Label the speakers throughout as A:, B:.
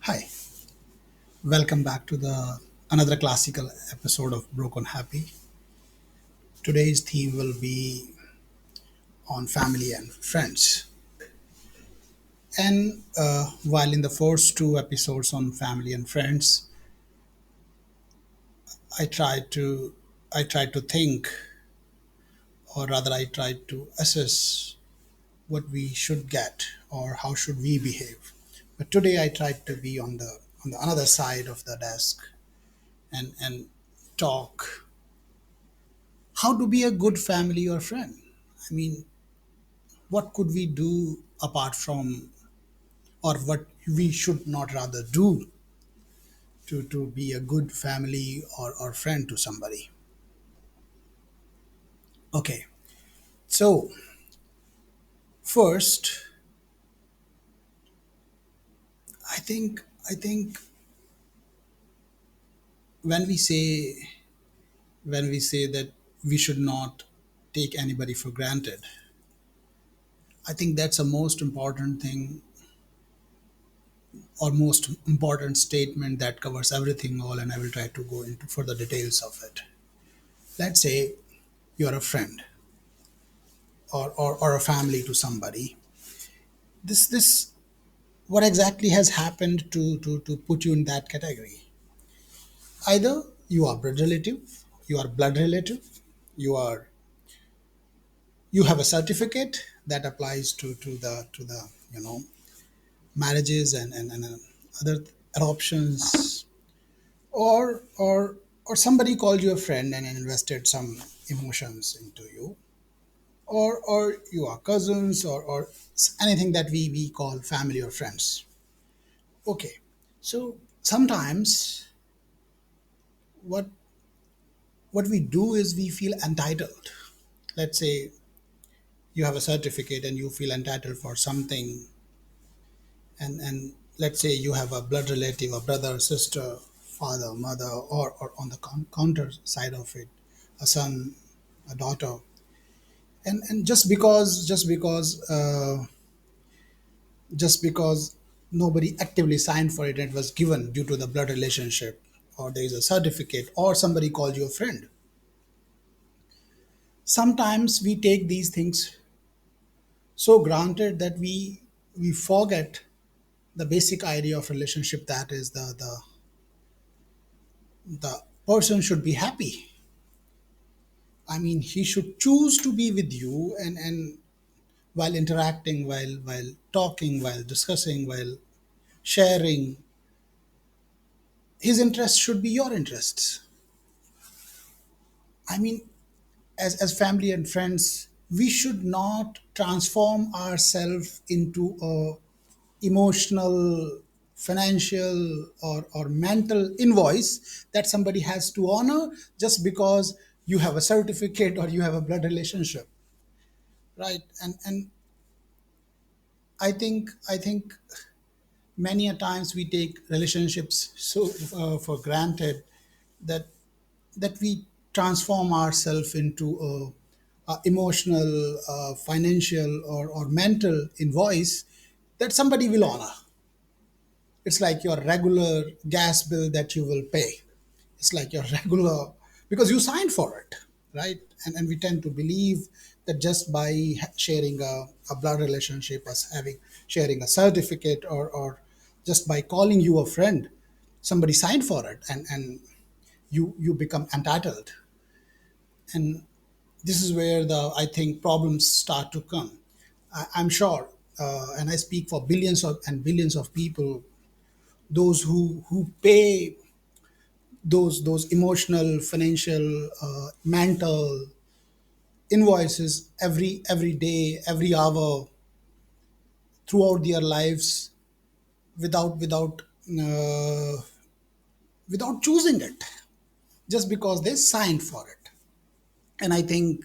A: Hi, welcome back to the another classical episode of Broken Happy. Today's theme will be on family and friends. And while in the first two episodes on family and friends, I tried to I tried to think, or rather, I tried to assess what we should get or how should we behave. But today, I tried to be on the another side of the desk and talk how to be a good family or friend. I mean, what could we do apart from, or what we should not rather do to be a good family or friend to somebody. Okay, so first, I think when we say when we say that we should not take anybody for granted, I think that's a most important thing or most important statement that covers everything all, and I will try to go into further details of it. Let's say you're a friend or a family to somebody. This what exactly has happened to put you in that category? Either you are blood relative, you are blood relative, you are you have a certificate that applies to the marriages and other adoptions, or somebody called you a friend and invested some emotions into you, or you are cousins or anything that we call family or friends. Okay, so sometimes what what we do is we feel entitled. Let's say you have a certificate and you feel entitled for something, and let's say you have a blood relative, a brother, sister, father, mother, or on the counter side of it, a son, a daughter, and just because nobody actively signed for it and it was given due to the blood relationship, or there is a certificate, or somebody called you a friend. Sometimes we take these things so granted that we forget the basic idea of relationship, that is the person should be happy. I mean, he should choose to be with you, and while interacting, while talking, while discussing, while sharing, his interests should be your interests. I mean, as family and friends, we should not transform ourselves into a emotional, financial, or mental invoice that somebody has to honor just because you have a certificate or you have a blood relationship, right? And I think many a times we take relationships so for granted that we transform ourselves into a emotional, financial, or mental invoice that somebody will honor. It's like your regular gas bill that you will pay. It's like your regular, because you signed for it, right? And we tend to believe that just by sharing a blood relationship, as having sharing a certificate, or just by calling you a friend, somebody signed for it, and you become entitled. And this is where the I think problems start to come. I'm sure, and I speak for billions of and billions of people, those who pay those emotional, financial, mental invoices every day, every hour, throughout their lives, without uh, without choosing it, just because they signed for it. And I think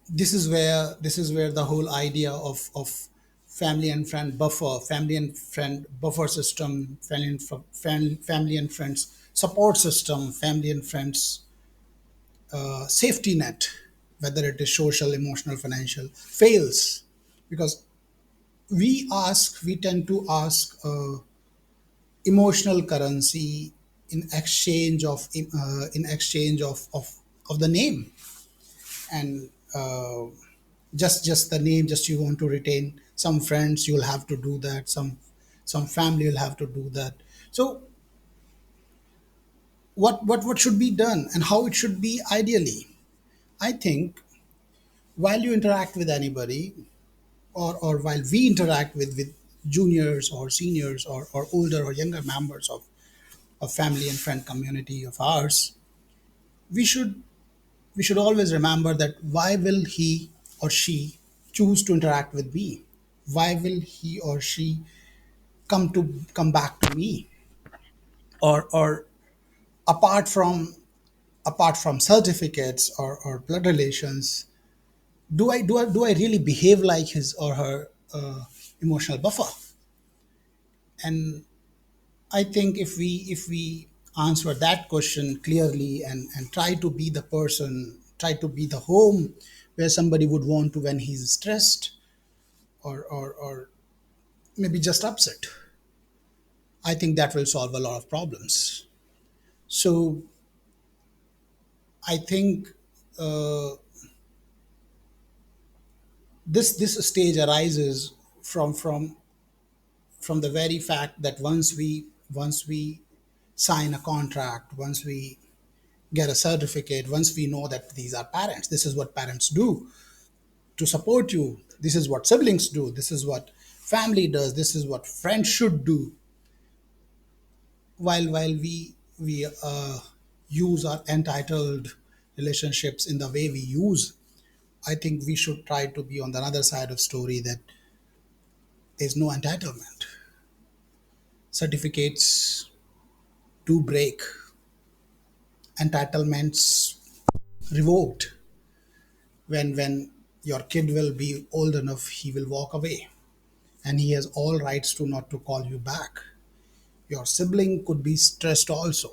A: this is where the whole idea of family and friend buffer system, family and friends support system, family and friends safety net, whether it is social, emotional, financial, fails. because we tend to ask emotional currency in exchange of the name, and just the name, just you want to retain some friends, you'll have to do that, some family will have to do that. So what should be done and how it should be ideally? I think while you interact with anybody, or while we interact with juniors or seniors, or older or younger members of family and friend community of ours, we should we should always remember that why will he or she choose to interact with me? Why will he or she come back to me? Or apart from certificates or blood relations, do I really behave like his or her emotional buffer? And I think if we answer that question clearly, and try to be the person, try to be the home where somebody would want to when he's stressed, or maybe just upset, I think that will solve a lot of problems. So I think uh, this stage arises from the very fact that once we sign a contract, once we get a certificate, once we know that these are parents, this is what parents do to support you, this is what siblings do, this is what family does, this is what friends should do. While we use our entitled relationships in the way we use, I think we should try to be on the other side of story, that there's no entitlement. Certificates do break, entitlements revoked. When your kid will be old enough, he will walk away, and he has all rights to not to call you back. Your sibling could be stressed also,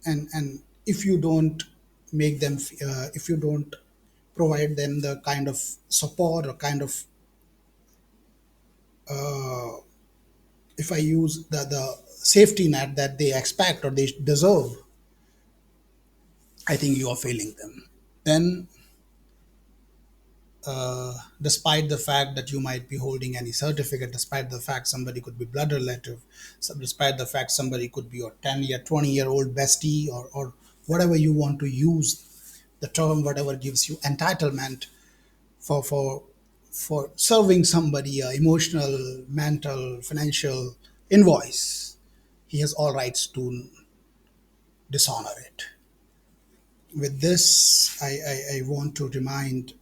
A: and if you don't make them if you don't provide them the kind of support, or kind of, if I use the safety net that they expect or they deserve, I think you are failing them. Then, despite the fact that you might be holding any certificate, despite the fact somebody could be blood relative, so despite the fact somebody could be your 10-year, 20-year-old bestie, or whatever you want to use the term, whatever gives you entitlement for serving somebody a emotional, mental, financial invoice, he has all rights to dishonor it. With this, I want to remind,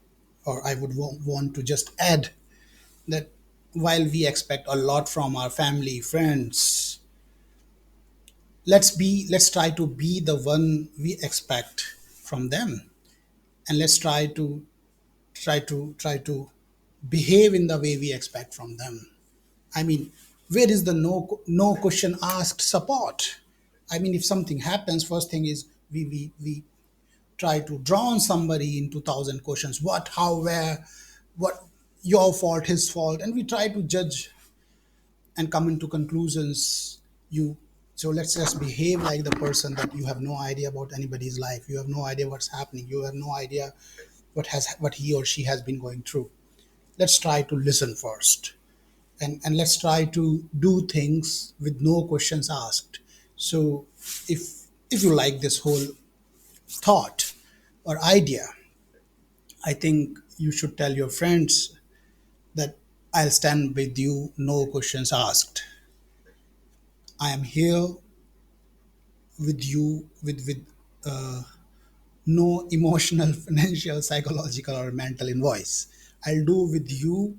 A: or I would want to just add, that while we expect a lot from our family, friends, let's try to be the one we expect from them, and let's try to behave in the way we expect from them. I mean, where is the no question asked support? I mean, if something happens, first thing is we try to drown somebody into thousand questions. What, how, where, what, your fault, his fault, and we try to judge and come into conclusions. You So let's just behave like the person that you have no idea about anybody's life. You have no idea what's happening. You have no idea what he or she has been going through. Let's try to listen first, and let's try to do things with no questions asked. So if you like this whole thought or idea, I think you should tell your friends that I'll stand with you, no questions asked. I am here with you with uh, no emotional, financial, psychological, or mental invoice. I'll do with you.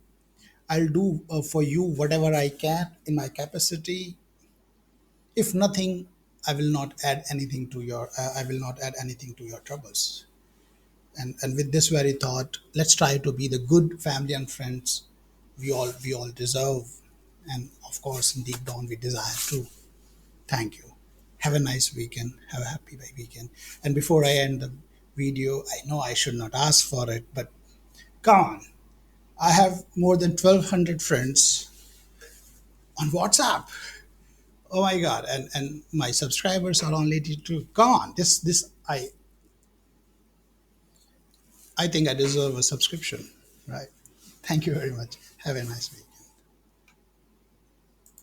A: I'll do for you whatever I can in my capacity. If nothing, I will not add anything to your. I will not add anything to your troubles. And with this very thought, let's try to be the good family and friends we all deserve, and of course, in deep down, we desire to. Thank you. Have a nice weekend. Have a happy weekend. And before I end the video, I know I should not ask for it, but come on. I have more than 1,200 friends on WhatsApp. Oh my God. And my subscribers are only to come on. I think I deserve a subscription. Right. Thank you very much. Have a nice week.